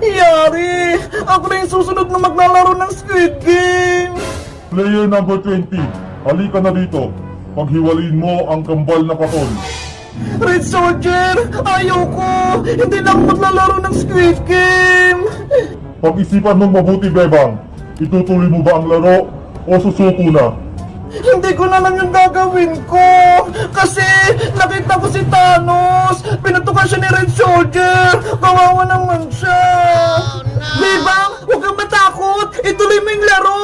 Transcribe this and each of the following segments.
Yari! Ako na yung susunod na maglalaro ng Squid Game! Player number 20, halika na dito. Paghiwalayin mo ang kambal na katol. Red Soldier! Ayoko! Hindi na ako maglalaro ng Squid Game! Pag-isipan mong mabuti, Bebang. Itutuloy mo ba ang laro o susuko na? Hindi ko na lang yung gagawin ko! Kasi nakita ko si Thanos! Pinatukan siya ni Red Soldier! Kawawa naman siya! Bebang! Huwag kang matakot! Ituloy mo yung laro!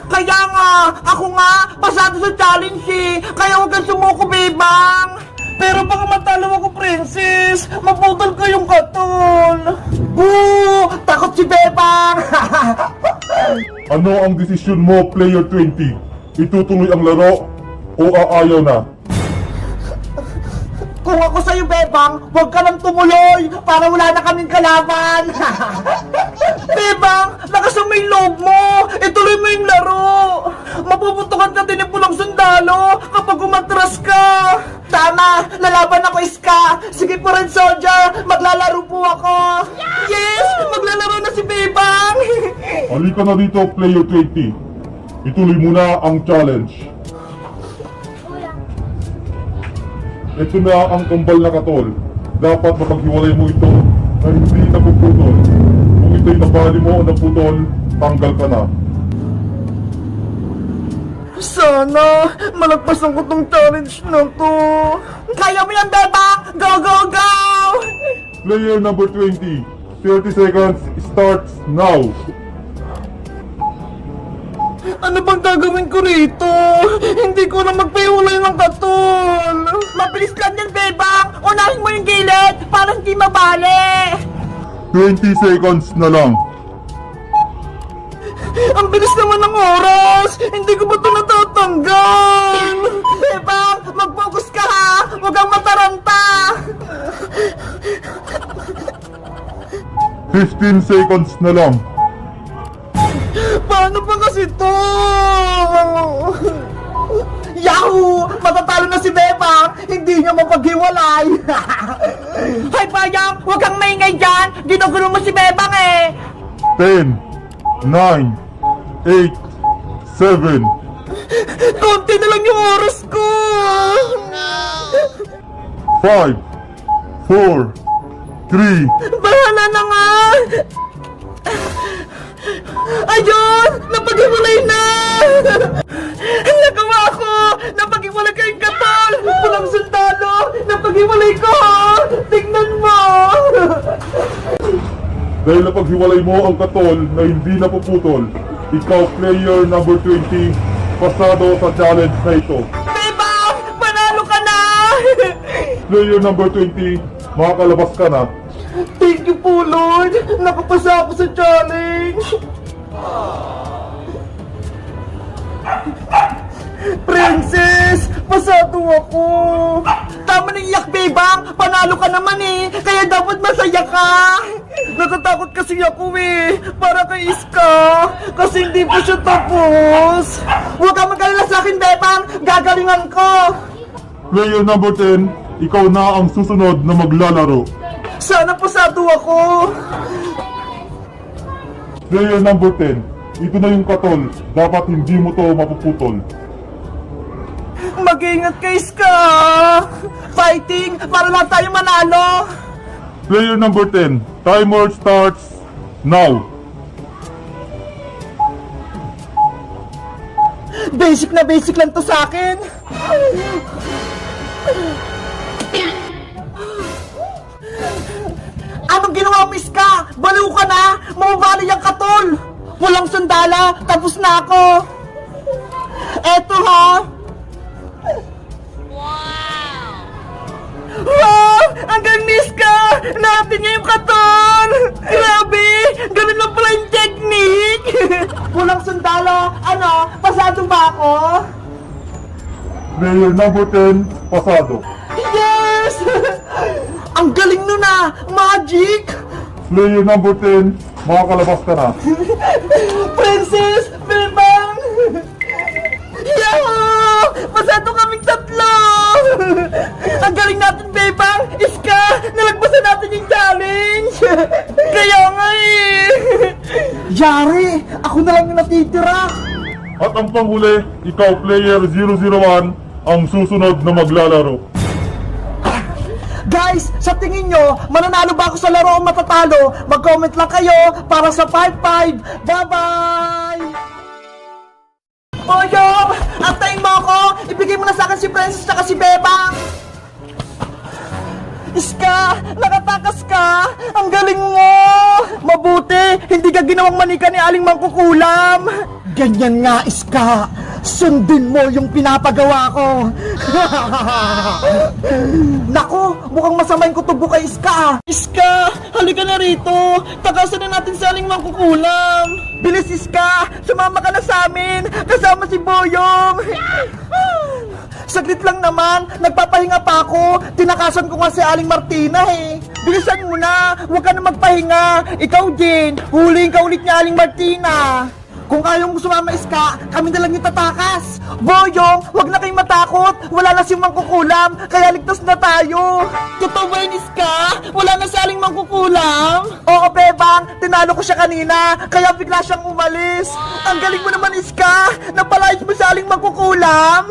Kaya nga! Ako nga! Pasado sa challenge eh! Kaya huwag kang sumuko, Bebang! Pero baka matalo ako, Princess! Maputol ko yung katol! Boo! Takot si Bebang! Ano ang desisyon mo, Player 20? Itutuloy ang laro o aayaw na? Kung ako sa'yo, Bebang, huwag ka nang tumuloy para wala na kaming kalaban! Bebang, lakas ang may loob mo! Ituloy mo yung laro! Mapuputukan ka din ng pulang sundalo kapag umatras ka! Tama! Lalaban ako, Iska! Sige po, Red Soldier! Maglalaro po ako! Yes! Maglalaro na si Bebang! Halika na dito, Player 20. Ituloy mo na ang challenge. Ito na ang kambal na katol. Dapat mapaghiwalay mo ito na hindi napuputol. Kung ito'y nabali mo o naputol, tanggal ka na. Sana malagpasan ko tong challenge na to. Kaya mo yan, Bebang! Go, go, go! Player number 20, 30 seconds starts now. Ano bang gagawin ko rito? Hindi ko na magpahiwalay ng katol. Mabilis lang yan, Bebang! Unahin mo yung gilid para hindi mabali! 20 seconds na lang. Ang bilis naman ng oras! Hindi ko ba ito natatanggal? Bebang, mag-focus ka ha! Huwag kang mataranta! 15 seconds na lang. Paano pa kasi to? Yahoo! Matatalo na si Bebang! Hindi niya mapaghiwalay! Hay Bayang! Huwag kang maingay dyan! Ginugulo mo si Bebang eh! 10, 9, 8, 7, Konti na lang yung oras ko! 5, 4, 3, Bahala na nga! Ayun! Napaghiwalay na! Nagawa ko! Napaghiwalay kayong katol! Pulang sundalo! Napaghiwalay ko! Tingnan mo! Dahil napaghiwalay mo ang katol na hindi napuputol, ikaw, player number 20, pasado sa challenge na ito. Bebang! Panalo ka na! Player number 20, makakalabas ka na. Thank you po, Lord! Nakapasa ako sa challenge! Princess! Pasado ako! Tama na iyak, Bebang! Panalo ka naman eh! Kaya dapat masaya ka! Natatakot kasi ako eh! Para kay Iska! Kasi hindi pa siya tapos! Huwag kang mag-alala sa akin, Bebang! Gagalingan ko! Player number 10, ikaw na ang susunod na maglalaro. Sana pasado ako! Player number 10, ito na yung katol, dapat hindi mo to mapuputol. Mag-ingat kay Iska! Fighting! Para lang tayo manalo! Player number 10, timer starts now. Basic na basic lang to sa akin! Anong ginawa mo, Iska? Baliw ka na! Mamabali ang katol! Walang sandala! Tapos na ako! Eto ha! Wow! Ang galing ni Iska! Natin niya yung katol! Grabe! Ganun lang pala yung technique! Walang sandalo! Ano? Pasado ba ako? Player number 10, pasado. Yes! Ang galing nun ah! Magic! Player number 10, makakalabas ka na. Princess! Bebang! Yahoo! Pasado kaming tatlo! Ang galing natin, Bebang! Iska! Nalagpasan natin yung challenge! Kaya nga eh! Yari, ako na lang yung natitira. At ang panghuli, ikaw player 001 ang susunod na maglalaro. Guys, sa tingin nyo, mananalo ba ako sa laro o matatalo? Mag-comment lang kayo para sa 5-5. Bye-bye! Boyong! Antayin mo ako! Ibigay mo na sa akin si Princess at si Bebang! Iska! Nakatakas ka! Ang galing mo! Mabuti! Hindi ka ginawang manika ni Aling Mangkukulam! Ganyan nga, Iska! Sundin mo yung pinapagawa ko! Naku! Mukhang masama yung kutubo kay Iska! Iska! Halika na rito! Tagasan na natin sa Aling Mangkukulam! Bilis, Iska! Sumama ka na sa amin! Kasama si Boyong! Saglit lang naman, nagpapahinga pa ako. Tinakasan ko nga si Aling Martina eh. Bilisan mo na, huwag ka na magpahinga. Ikaw din, huliin ka ulit ni Aling Martina. Kung ayaw mo sumama, Iska, kami na lang yung tatakas. Boyong, huwag na kayong matakot. Wala na si Mangkukulam, kaya ligtas na tayo. Totoo ba yun, Iska? Wala na si Aling Mangkukulam? Oo, Bebang, tinalo ko siya kanina, kaya bigla siyang umalis. Ang galing mo naman, Iska. Napalayas mo si Aling Mangkukulam.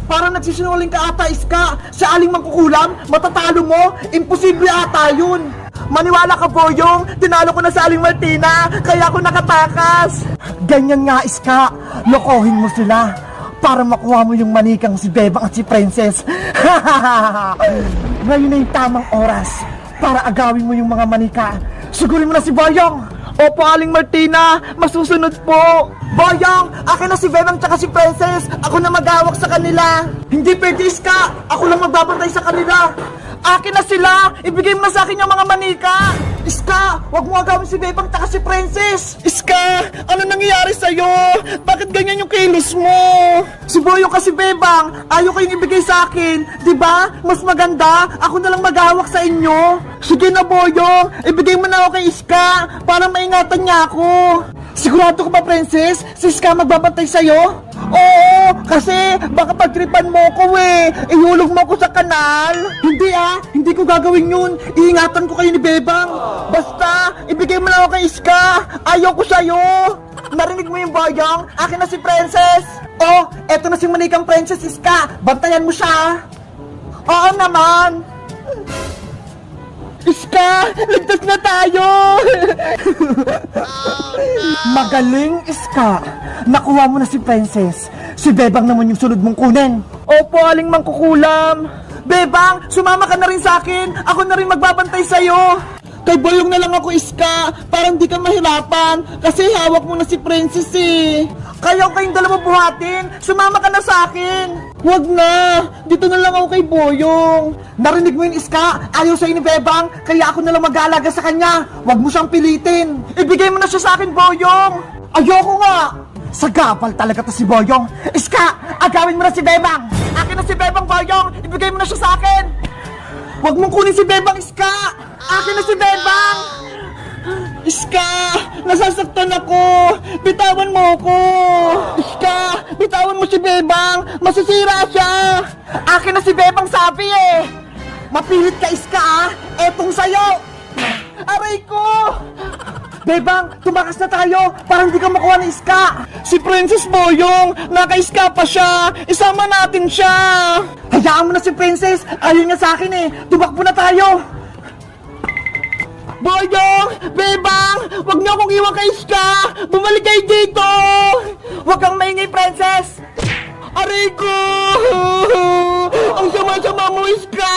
Parang nagsisinungaling ka ata, Iska. Sa Aling Mangkukulam, matatalo mo? Imposible ata yun. Maniwala ka, Boyong. Tinalo ko na sa Aling Martina, kaya ako nakatakas. Ganyan nga, Iska. Lokohin mo sila para makuha mo yung manikang si Bebang at si Princess. Ngayon na yung tamang oras para agawin mo yung mga manika. Sigurin mo na si Boyong. Opo, Aling Martina, masusunod po. Boyong, akin na si Bebang tsaka si Princess. Ako na magawak sa kanila. Hindi pwede, Iska. Ako lang magbabantay sa kanila. Akin na sila. Ibigay mo na sa akin yung mga manika. Iska, wag mo agawin si Bebang tsaka si Princess. Iska, ano nangyayari sa'yo? Bakit ganyan yung kilos mo? Si Boyong kasi Bebang, ayaw kayong ibigay sa akin. Diba? Mas maganda, ako na lang maghawak sa inyo. Sige na, Boyong. Ibigay mo na ako kay Iska para maingatan niya ako. Sigurado ka ba, Princess? Si Iska magbabantay sa'yo? Oo, kasi baka pagtripan mo ko eh. Ihulog mo ko sa kanal. Hindi hindi ko gagawin yun. Iingatan ko kayo ni Bebang. Basta, ibigay mo na ako kay Iska. Ayaw ko sa'yo. Narinig mo yung Boyong? Akin na si Princess. Oh, eto na si manikang Princess, Iska. Bantayan mo siya. Oo naman. Iska, ligtas na tayo! Magaling, Iska. Nakuha mo na si Princess. Si Bebang naman yung sunod mong kunin. Opo, Aling Mangkukulam. Bebang, sumama ka na rin sa akin. Ako na rin magbabantay sa'yo. Kay Boyong na lang ako, Iska, para hindi ka mahirapan. Kasi hawak mo na si Princess eh. Kayo kayong dalawa buhatin. Sumama ka na sa akin. Huwag na. Dito na lang ako kay Boyong. Narinig mo yun, Iska? Ayaw sa'yo ni Bebang, kaya ako na lang mag-aalaga sa kanya. Huwag mo siyang pilitin. Ibigay mo na siya sa akin, Boyong. Ayoko nga. Sagabal talaga to si Boyong. Iska, agawin mo na si Bebang. Akin na si Bebang, Boyong. Ibigay mo na siya sa akin. Huwag mong kunin si Bebang, Iska. Akin na si Bebang. Iska, nasasaktan ako. Bitawan mo ako. Iska, bitawan mo si Bebang. Masisira siya. Akin na si Bebang, sabi eh. Mapilit ka, Iska. Etong sayo. Aray ko. Bebang, tumakas na tayo para hindi ka makuha ng Iska. Si Princess Boyong, naka-Iska pa siya. Isama natin siya. Hayaan mo na si Princess. Ayaw niya sa akin eh. Tumakbo na tayo. Boyong! Bebang! Huwag niyo akong iwan kay Iska! Bumalik kayo dito! Huwag kang maingay, Princess! Aray ko! Ang sama-sama mo, Iska!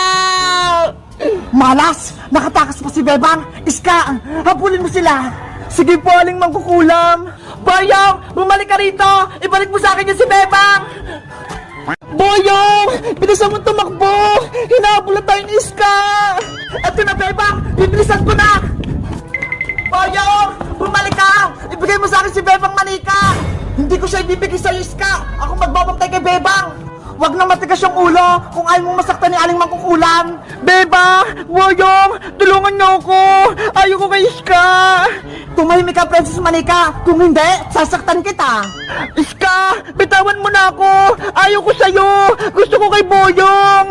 Malas! Nakatakas pa si Bebang! Iska! Habulin mo sila! Sige po, Aling Mangkukulam! Boyong! Bumalik ka rito! Ibalik mo sa akin yung si Bebang! Boyong! Bilisan mo tumakbo! Hinahabol na tayo ni Iska! Eto na, Bebang! Bibilisan ko na! Boyong! Bumalik ka! Ibigay mo sa akin si Bebang manika! Hindi ko siya ibibigay sa Iska! Ako magbabantay kay Bebang! Huwag na matigas yung ulo kung ayaw mong masaktan ni Aling Mangkukulam! Bebang! Boyong! Tulungan niyo ako! Ayaw ko kay Iska! Tumahimik ka, Princess Manika. Kung hindi, sasaktan kita. Iska, bitawan mo na ako. Ayaw ko sa'yo. Gusto ko kay Boyong.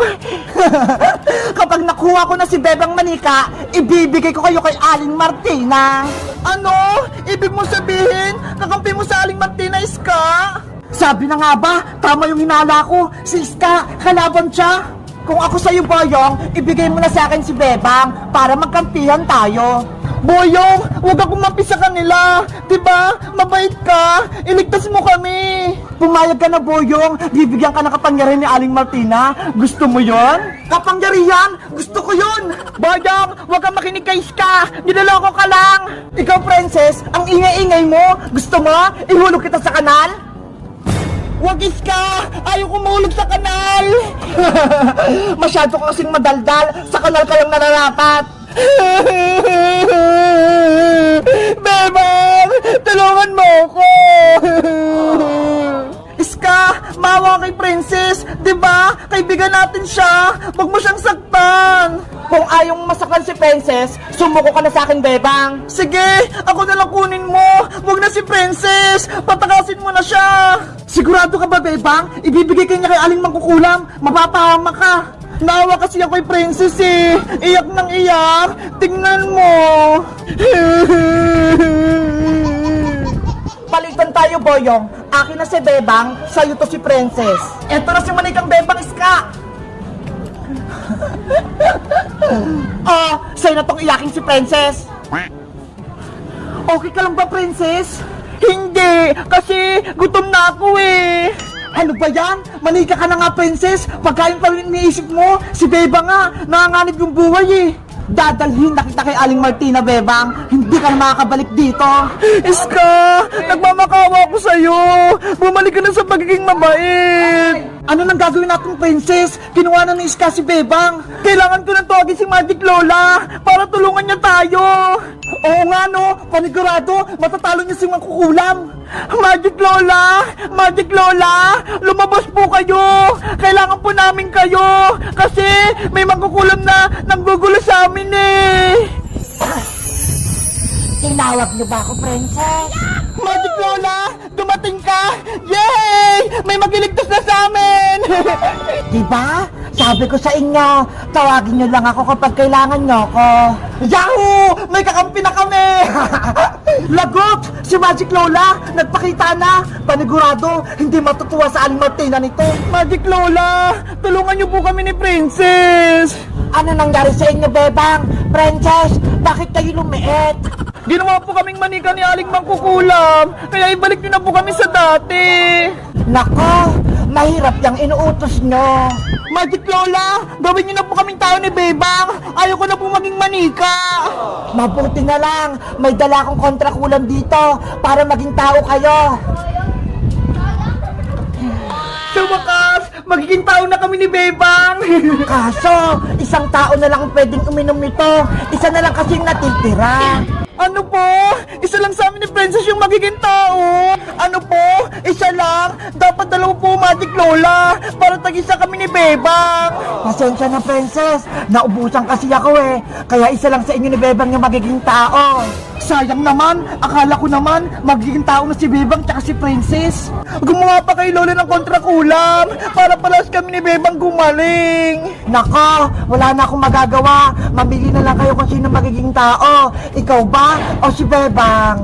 Kapag nakuha ko na si Bebang Manika, ibibigay ko kayo kay Aling Martina. Ano? Ibig mo sabihin, kakampi mo sa Aling Martina, Iska? Sabi na nga ba, tama yung hinala ko. Si Iska, kalaban siya. Kung ako sa'yo, Boyong, ibigay mo na sa akin si Bebang para magkampihan tayo. Boyong, huwag akong mampi sa kanila. Diba? Mabait ka. Iligtas mo kami. Pumayag ka na, Boyong. Bibigyan ka ng kapangyarihan ni Aling Martina. Gusto mo yon? Kapangyarihan? Gusto ko yon. Boyong, huwag kang makinig kay Iska. Niloloko ka lang. Ikaw, Princess, ang ingay-ingay mo. Gusto mo? Ihulog kita sa kanal? Huwag, Iska. Ayaw ko mahulog sa kanal. Masyado ka kasing madaldal. Sa kanal ka lang nararapat. Bebang, tulungan mo ako. Iska, maawa kay Princess. Diba? Kaibigan natin siya. Huwag mo siyang saktan. Kung ayaw mong masaktan si Princess, sumuko ka na sa akin, Bebang. Sige, ako na lang kunin mo. Huwag na si Princess. Patakasin mo na siya. Sigurado ka ba, Bebang? Ibibigay ka niya kay Aling Mangkukulam. Mapapahama ka. Naawa kasi ako kay Princess eh. Iyak ng iyak. Tingnan mo. Palitan tayo, Boyong. Akin na si Bebang, sa'yo to si Princess. Eto na si Manikang Bebang, Iska. Sa'yo na tong iyakin si Princess. Okay ka lang ba, Princess? Hindi, kasi gutom na ako eh. Ano ba yan? Manika ka na nga, Princess. Pagkain pa rin iniisip mo, si Bebang nga, nanganganib yung buhay eh. Dadalhin na kita kay Aling Martina, Bebang. Hindi ka na makakabalik dito. Iska, nagmamakawa ako sa'yo. Bumalik ka na sa pagiging mabait. Ano nang gagawin natin, Princess? Kinuha na ni Iska si Bebang. Kailangan ko nang tawagin si Magic Lola para tulungan niya tayo. Oo nga, no? Panigurado, matatalo niya si Mangkukulam. Magic Lola! Magic Lola! Lumabas po kayo! Kailangan po namin kayo! Kasi may mangkukulam na nanggugulo sa amin eh! Tinawag niyo ba ako, Princess? Magic Lola! Dumating ka! Yay! May magliligtas na sa amin! Diba? Sabi ko sa inyo, tawagin niyo lang ako kapag kailangan niyo ako. Yahoo! May kakampi na kami! Lagot! Si Magic Lola, nagpakita na! Panigurado, hindi matutuwa sa Aling Martina nito. Magic Lola! Tulungan niyo po kami ni Princess! Ano nangyari sa inyo, Bebang? Princess, bakit kayo lumiit? Ginawa po kaming manika ni Aling Mangkukulam, kaya ibalik niyo na po kami sa dati! Nako, mahirap yung inuutos nyo. Magic Lola, gawin niyo na po kaming tao ni Bebang. Ayaw ko na po maging manika. Mabuti na lang, may dala akong kontrakulam dito para maging tao kayo. Sa wakas, magiging tao na kami ni Bebang. Kaso, isang tao na lang ang pwedeng uminom nito. Isa na lang kasing natitira. Ano po? Isa lang sa amin ni Princess yung magiging tao. Ano po? Isa lang? Dapat dalawa po, Magic Lola, para tag-isa kami ni Bebang. Pasensya na, Princess. Naubusan kasi ako eh. Kaya isa lang sa inyo ni Bebang yung magiging tao. Sayang naman, akala ko naman magiging tao na si Bebang tsaka si Princess. Gumawa pa kay Lola ng kontrakulam para palas kami ni Bebang gumaling. Nako, wala na akong magagawa. Mamili na lang kayo kung sino magiging tao. Ikaw ba o si Bebang?